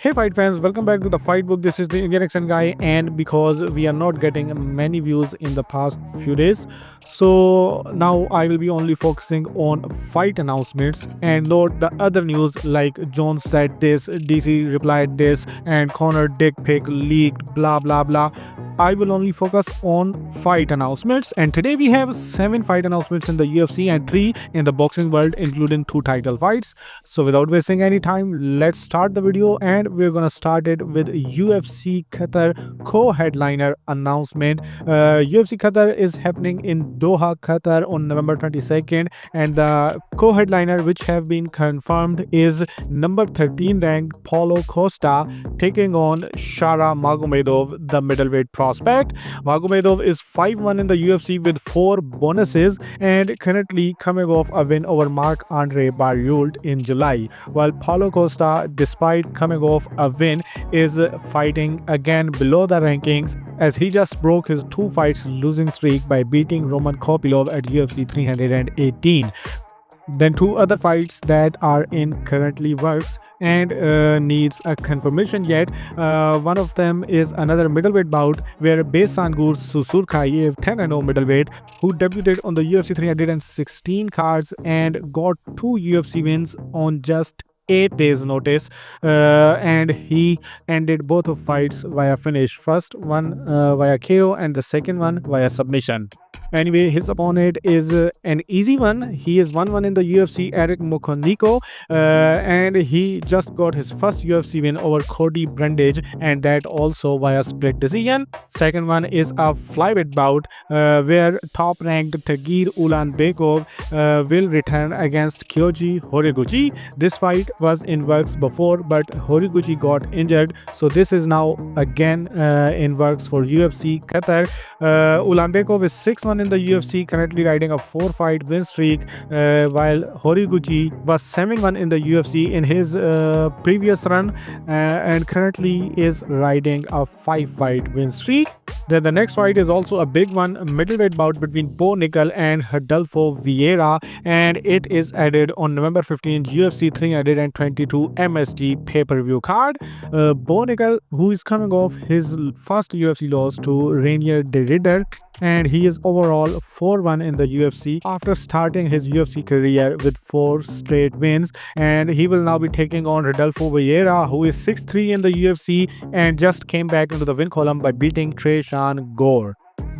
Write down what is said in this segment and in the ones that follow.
Hey fight fans, welcome back to the fight book. This is the Indian action guy, and because we are not getting many views in the past few days, so now I will be only focusing on fight announcements and not the other news like Jones said this, DC replied this, and Conor dick pic leaked, blah blah blah. I will only focus on fight announcements, and today we have 7 fight announcements in the UFC and 3 in the boxing world, including 2 title fights. So without wasting any time, let's start the video, and we're gonna start it with UFC Qatar co-headliner announcement. UFC Qatar is happening in Doha, Qatar on November 22nd, and the co-headliner which have been confirmed is number 13 ranked Paulo Costa taking on Shara Magomedov, the middleweight prospect. Magomedov is 5-1 in the UFC with 4 bonuses and currently coming off a win over Marc-Andre Barriault in July, while Paulo Costa, despite coming off a win, is fighting again below the rankings as he just broke his 2 fights losing streak by beating Roman Kopylov at UFC 318. Then 2 other fights that are in currently works and needs a confirmation yet. One of them is another middleweight bout where Besangur Susurkayev, 10-0 middleweight, who debuted on the UFC 316 cards and got 2 UFC wins on just 8 days notice, and he ended both of fights via finish. First one via KO and the second one via submission. Anyway, his opponent is an easy one. He is 1-1 in the UFC, Eric Mokoniko, and he just got his first UFC win over Cody Brundage, and that also via split decision. Second one is a flyweight bout where top-ranked Tagir Ulanbekov will return against Kyoji Horiguchi. This fight was in works before, but Horiguchi got injured, so this is now again in works for UFC Qatar. Ulanbekov is 6-1 in the UFC, currently riding a 4-fight win streak, while Horiguchi was 7-1 in the UFC in his previous run and currently is riding a 5-fight win streak. Then the next fight is also a big one, a middleweight bout between Bo Nickel and Rodolfo Vieira, and it is added on November 15th UFC 322 MSG pay-per-view card. Bo Nickel, who is coming off his first UFC loss to Rainier de Ridder, and he is overall 4-1 in the UFC after starting his UFC career with 4 straight wins, and he will now be taking on Rodolfo Vieira, who is 6-3 in the UFC and just came back into the win column by beating Tresean Gore.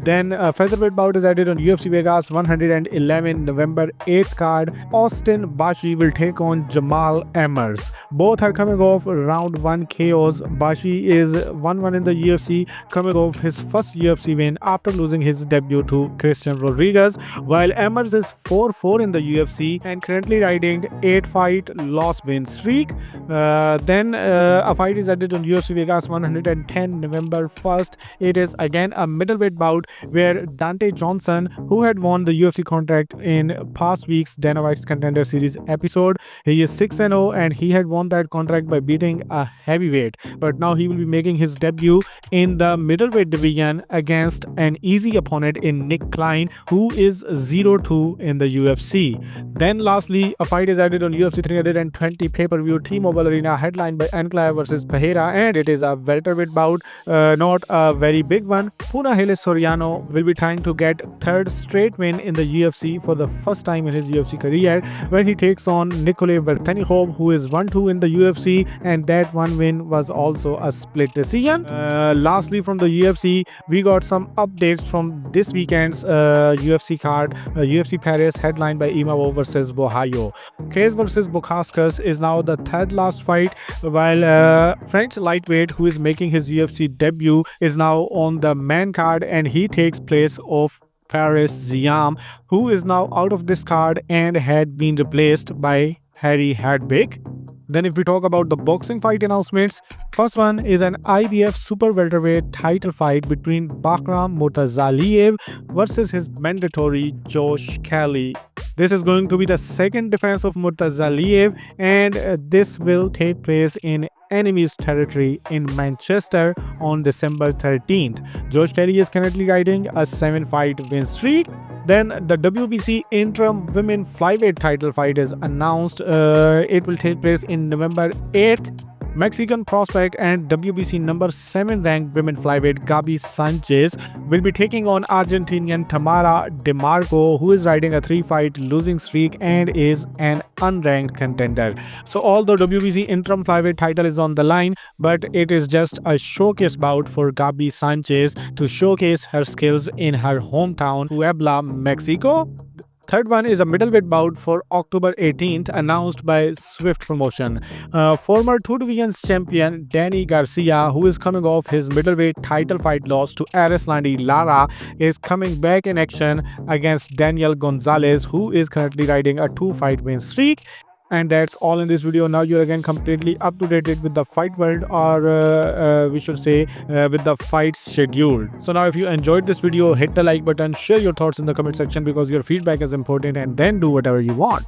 Then a featherweight bout is added on UFC Vegas 111 November 8th card. Austin Bashi will take on Jamal Emmers. Both are coming off round 1 KOs. Bashi is 1-1 in the UFC, coming off his first UFC win after losing his debut to Christian Rodriguez, while Emmers is 4-4 in the UFC and currently riding 8-fight loss-win streak. Then a fight is added on UFC Vegas 110 November 1st. It is again a middleweight bout where Dante Johnson, who had won the UFC contract in past week's Dana White's Contender Series episode, he is 6-0 and he had won that contract by beating a heavyweight, but now he will be making his debut in the middleweight division against an easy opponent in Nick Klein, who is 0-2 in the UFC. Then lastly, a fight is added on UFC 320 pay-per-view T-Mobile Arena, headlined by Ankalaev versus Pereira, and it is a welterweight bout, not a very big one. Punahele Soriano will be trying to get 3rd straight win in the UFC for the first time in his UFC career when he takes on Nikolay Vertanikhov, who is 1-2 in the UFC, and that one win was also a split decision. Lastly, from the UFC, we got some updates from this weekend's UFC card. UFC Paris, headlined by Imavov versus Bohayo. Case versus Bukaskas is now the 3rd last fight, while French lightweight, who is making his UFC debut, is now on the main card, and he takes place of Fares Ziam, who is now out of this card and had been replaced by Harry Hadbeck. Then if we talk about the boxing fight announcements, first one is an IBF super welterweight title fight between Bakram Murtazaliev versus his mandatory Josh Kelly. This is going to be the 2nd defense of Murtazaliev, and this will take place in enemy's territory in Manchester on December 13th. Josh Kelly is currently riding a 7-fight win streak. Then the WBC interim women flyweight title fight is announced. It will take place in November 8th Mexican prospect and WBC number 7 ranked women flyweight Gabi Sanchez will be taking on Argentinian Tamara DeMarco, who is riding a 3-fight losing streak and is an unranked contender. So although WBC interim flyweight title is on the line, but it is just a showcase bout for Gabi Sanchez to showcase her skills in her hometown, Puebla, Mexico. Third one is a middleweight bout for October 18th, announced by Swift Promotion. Former two divisions champion Danny Garcia, who is coming off his middleweight title fight loss to Arislandi Lara, is coming back in action against Daniel Gonzalez, who is currently riding a 2-fight win streak. And that's all in this video. Now you're again completely up to date with the fight world, or we should say with the fights scheduled. So now if you enjoyed this video, hit the like button, share your thoughts in the comment section because your feedback is important, and then do whatever you want.